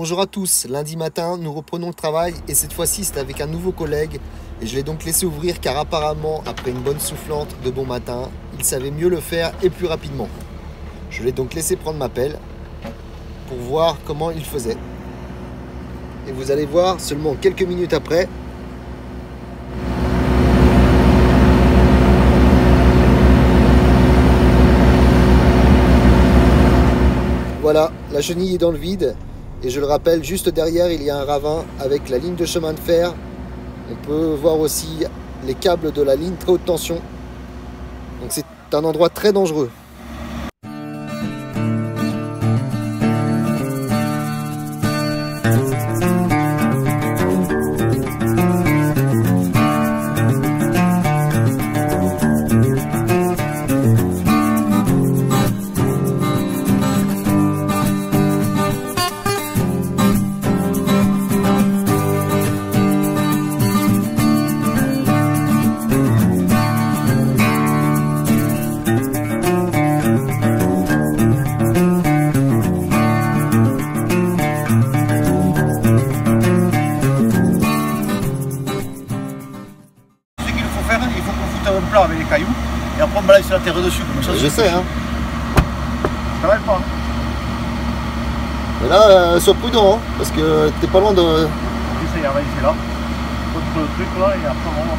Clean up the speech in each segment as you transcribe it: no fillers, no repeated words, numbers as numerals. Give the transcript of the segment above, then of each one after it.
Bonjour à tous, lundi matin nous reprenons le travail et cette fois-ci c'est avec un nouveau collègue et je l'ai donc laissé ouvrir car apparemment après une bonne soufflante de bon matin, il savait mieux le faire et plus rapidement. Je l'ai donc laissé prendre ma pelle pour voir comment il faisait. Et vous allez voir seulement quelques minutes après, voilà, la chenille est dans le vide et je le rappelle, juste derrière il y a un ravin avec la ligne de chemin de fer. On peut voir aussi les câbles de la ligne très haute tension. Donc c'est un endroit très dangereux. Il faut qu'on foute un plat avec les cailloux et après on balance la terre dessus comme ça. Je sais, hein. Ça va pas. Mais là, sois prudent, hein, parce que t'es pas loin de... J'essaye d'avancer là, contre le truc là et après on va voir.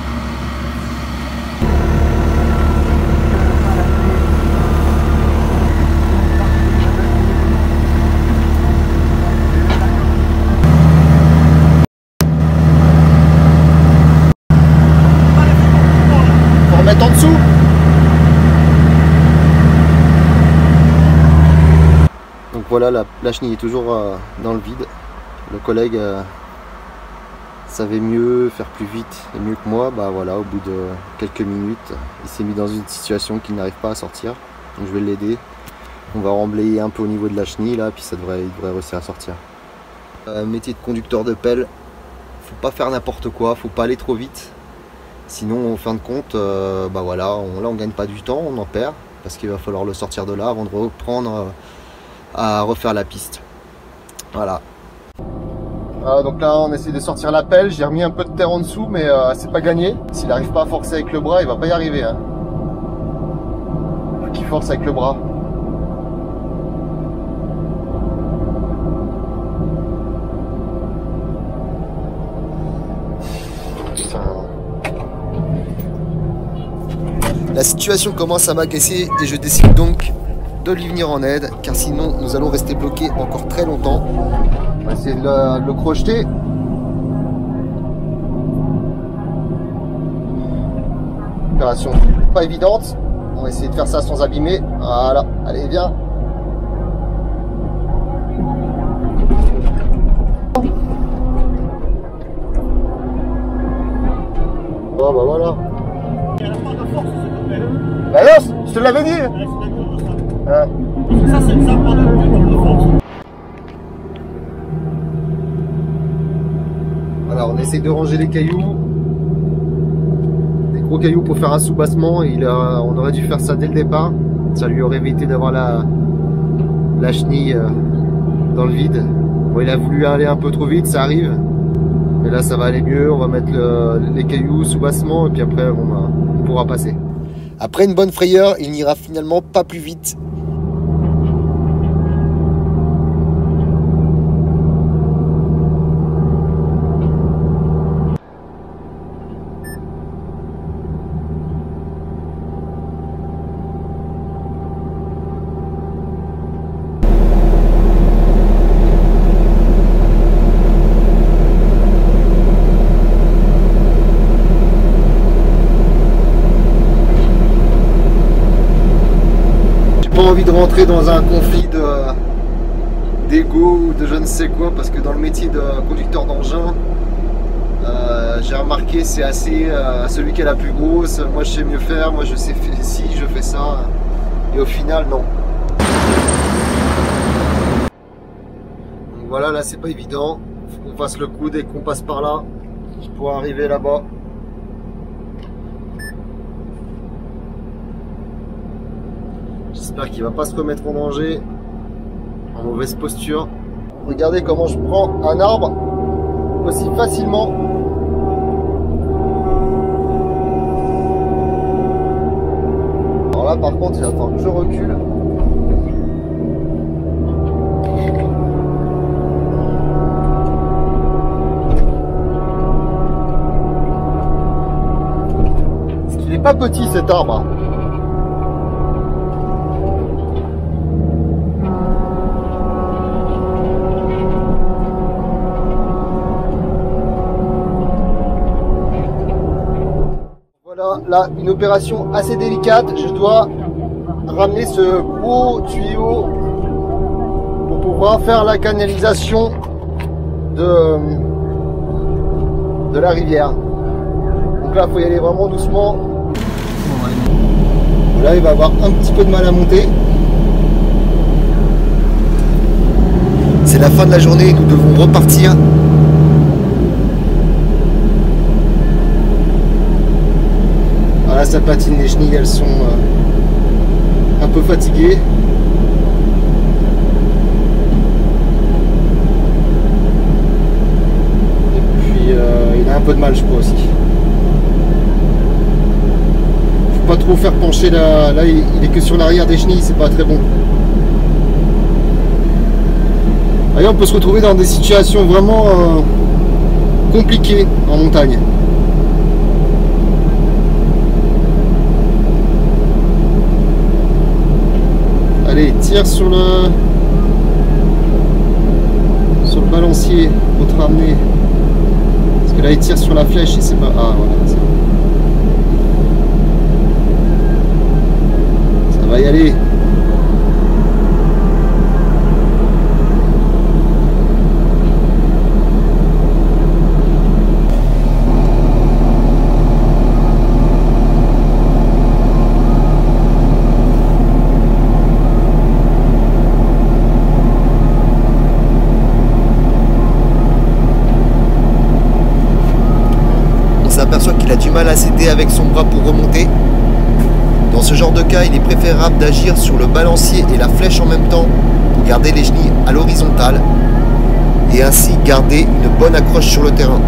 Mettre en dessous. Donc voilà, la chenille est toujours dans le vide. Le collègue savait mieux, faire plus vite et mieux que moi. Bah voilà, au bout de quelques minutes, il s'est mis dans une situation qu'il n'arrive pas à sortir. Donc je vais l'aider. On va remblayer un peu au niveau de la chenille là, puis il devrait réussir à sortir. Métier de conducteur de pelle, faut pas faire n'importe quoi, faut pas aller trop vite. Sinon, en fin de compte, bah voilà, là on gagne pas du temps, on en perd, parce qu'il va falloir le sortir de là avant de reprendre à refaire la piste. Voilà. Donc là, on essaie de sortir la pelle. J'ai remis un peu de terre en dessous, mais c'est pas gagné. S'il n'arrive pas à forcer avec le bras, il va pas y arriver. Hein. Faut qu'il force avec le bras. La situation commence à m'agacer et je décide donc de lui venir en aide car sinon nous allons rester bloqués encore très longtemps. On va essayer de le crocheter. Opération pas évidente. On va essayer de faire ça sans abîmer. Voilà, allez viens. Bon bah voilà. Bah non, je te l'avais dit. Ça c'est ça par de force. Voilà, on essaie de ranger les cailloux. Des gros cailloux pour faire un soubassement. On aurait dû faire ça dès le départ. Ça lui aurait évité d'avoir la chenille dans le vide. Bon, il a voulu aller un peu trop vite, ça arrive. Mais là ça va aller mieux. On va mettre les cailloux soubassement et puis après on pourra passer. Après une bonne frayeur, il n'ira finalement pas plus vite. Pas envie de rentrer dans un conflit d'ego ou de je ne sais quoi parce que dans le métier de conducteur d'engin j'ai remarqué c'est assez celui qui a la plus grosse, moi je sais mieux faire, moi je sais ci, je fais ça et au final non. Donc voilà, là c'est pas évident, faut qu'on fasse le coude et qu'on passe par là pour arriver là-bas. J'espère qu'il va pas se remettre en danger, en mauvaise posture. Regardez comment je prends un arbre aussi facilement. Alors là par contre il va falloir que je recule. Parce qu'il n'est pas petit cet arbre. Là, une opération assez délicate. Je dois ramener ce gros tuyau pour pouvoir faire la canalisation de la rivière. Donc là, il faut y aller vraiment doucement. Là, il va avoir un petit peu de mal à monter. C'est la fin de la journée, nous devons repartir. Là ça patine, les chenilles elles sont un peu fatiguées. Et puis il a un peu de mal je crois aussi. Faut pas trop faire pencher là, il est que sur l'arrière des chenilles, c'est pas très bon. Allez, on peut se retrouver dans des situations vraiment compliquées en montagne. Allez, tire sur le balancier pour te ramener. Parce que là il tire sur la flèche et c'est pas... Ah voilà, ça va y aller. S'aperçoit qu'il a du mal à s'aider avec son bras pour remonter. Dans ce genre de cas, il est préférable d'agir sur le balancier et la flèche en même temps pour garder les chenilles à l'horizontale et ainsi garder une bonne accroche sur le terrain.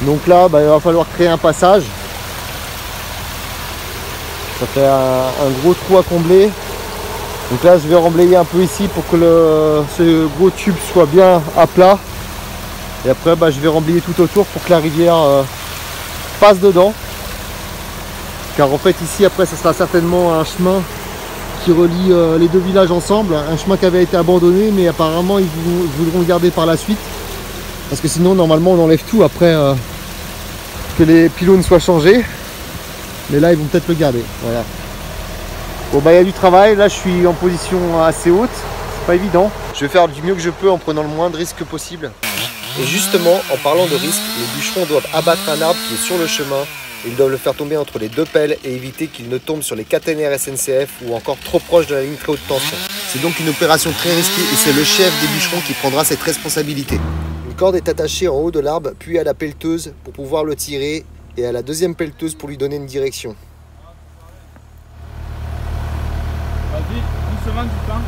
Donc là, il va falloir créer un passage. Ça fait un gros trou à combler. Donc là je vais remblayer un peu ici pour que ce gros tube soit bien à plat. Et après je vais remblayer tout autour pour que la rivière passe dedans. Car en fait ici après ce sera certainement un chemin qui relie les deux villages ensemble. Un chemin qui avait été abandonné mais apparemment ils voudront le garder par la suite. Parce que sinon normalement on enlève tout après que les pylônes soient changés. Mais là ils vont peut-être le garder. Voilà. Bon il y a du travail, là je suis en position assez haute, c'est pas évident. Je vais faire du mieux que je peux en prenant le moins de risques possible. Et justement, en parlant de risques, les bûcherons doivent abattre un arbre qui est sur le chemin. Ils doivent le faire tomber entre les deux pelles et éviter qu'il ne tombe sur les caténaires SNCF ou encore trop proche de la ligne très haute tension. C'est donc une opération très risquée et c'est le chef des bûcherons qui prendra cette responsabilité. Une corde est attachée en haut de l'arbre, puis à la pelleteuse pour pouvoir le tirer et à la deuxième pelleteuse pour lui donner une direction. Vas-y, doucement du temps.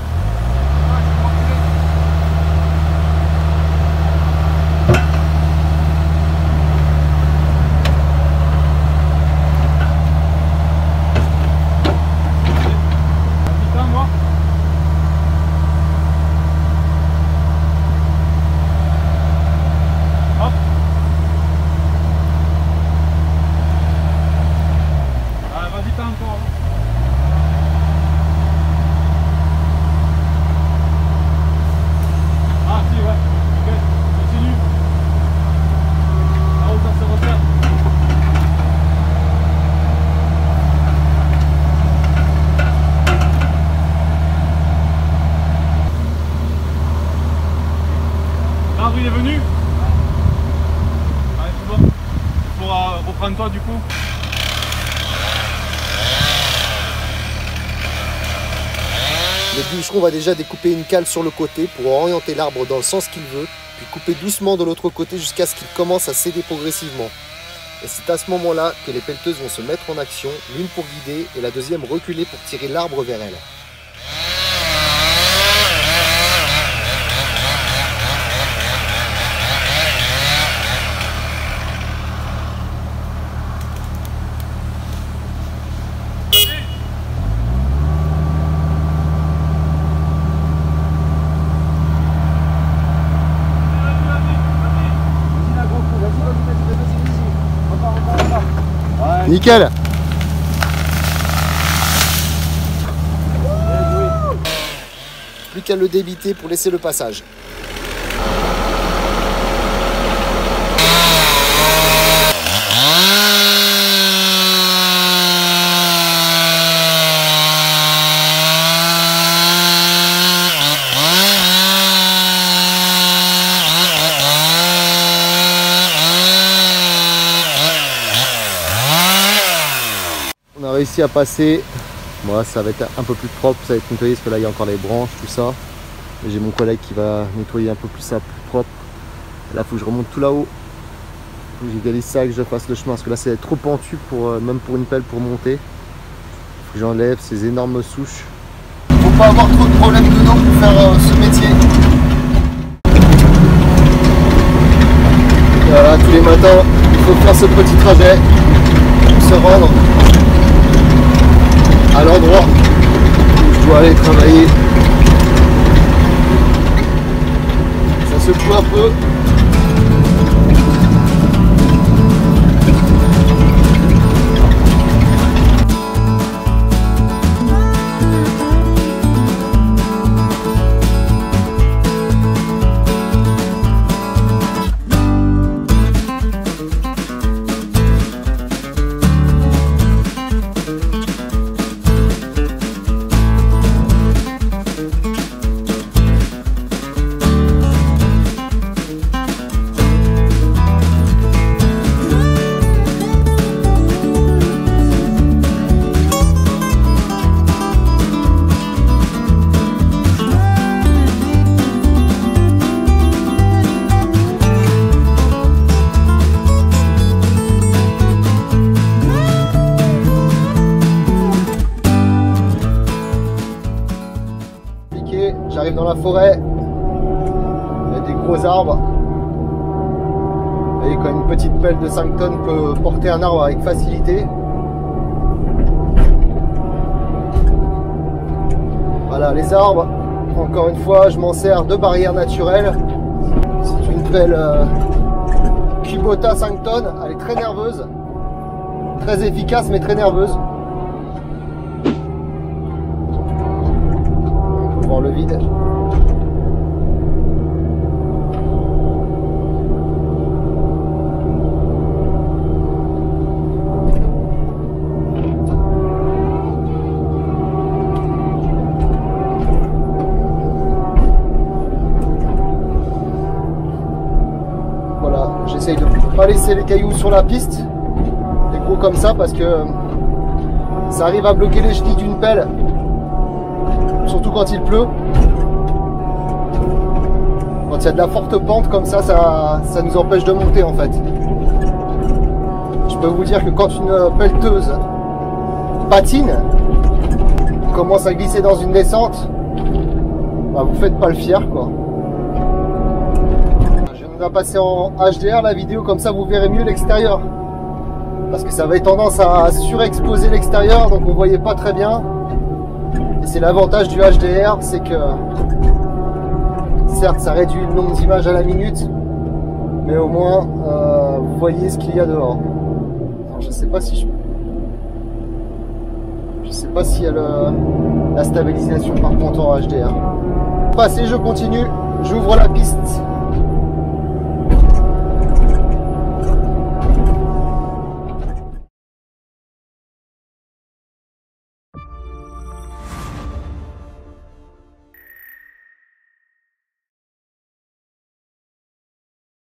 L'arbre il est venu. Allez, c'est bon. Il faudra reprendre toi du coup. Le bûcheron va déjà découper une cale sur le côté pour orienter l'arbre dans le sens qu'il veut, puis couper doucement de l'autre côté jusqu'à ce qu'il commence à céder progressivement. Et c'est à ce moment-là que les pelleteuses vont se mettre en action, l'une pour guider et la deuxième reculer pour tirer l'arbre vers elle. Nickel. Plus qu'à le débiter pour laisser le passage. On a réussi à passer. Moi, ça va être un peu plus propre, ça va être nettoyé parce que là il y a encore les branches, tout ça. J'ai mon collègue qui va nettoyer un peu plus ça, plus propre. Là, il faut que je remonte tout là-haut. Il faut que j'égalise ça, que je fasse le chemin parce que là c'est trop pentu pour même pour une pelle pour monter. Il faut que j'enlève ces énormes souches. Il ne faut pas avoir trop de problèmes de dos pour faire ce métier. Et voilà, tous les matins, il faut faire ce petit trajet pour se rendre à l'endroit où je dois aller travailler. Ça secoue un peu. J'arrive dans la forêt, il y a des gros arbres. Vous voyez, quand une petite pelle de 5 tonnes peut porter un arbre avec facilité. Voilà, les arbres, encore une fois, je m'en sers de barrière naturelle. C'est une pelle Kubota 5 tonnes, elle est très nerveuse, très efficace mais très nerveuse. Voir le vide. Voilà, j'essaye de ne pas laisser les cailloux sur la piste, des gros comme ça, parce que ça arrive à bloquer les chenilles d'une pelle. Surtout quand il pleut. Quand il y a de la forte pente comme ça, ça nous empêche de monter en fait. Je peux vous dire que quand une pelleteuse patine, commence à glisser dans une descente, bah vous faites pas le fier quoi. Je vais passer en HDR la vidéo, comme ça vous verrez mieux l'extérieur. Parce que ça avait tendance à surexposer l'extérieur, donc on voyait pas très bien. C'est l'avantage du HDR, c'est que certes ça réduit le nombre d'images à la minute, mais au moins vous voyez ce qu'il y a dehors. Alors, je sais pas si il y a la stabilisation par contre en HDR. Passé, je continue, j'ouvre la piste.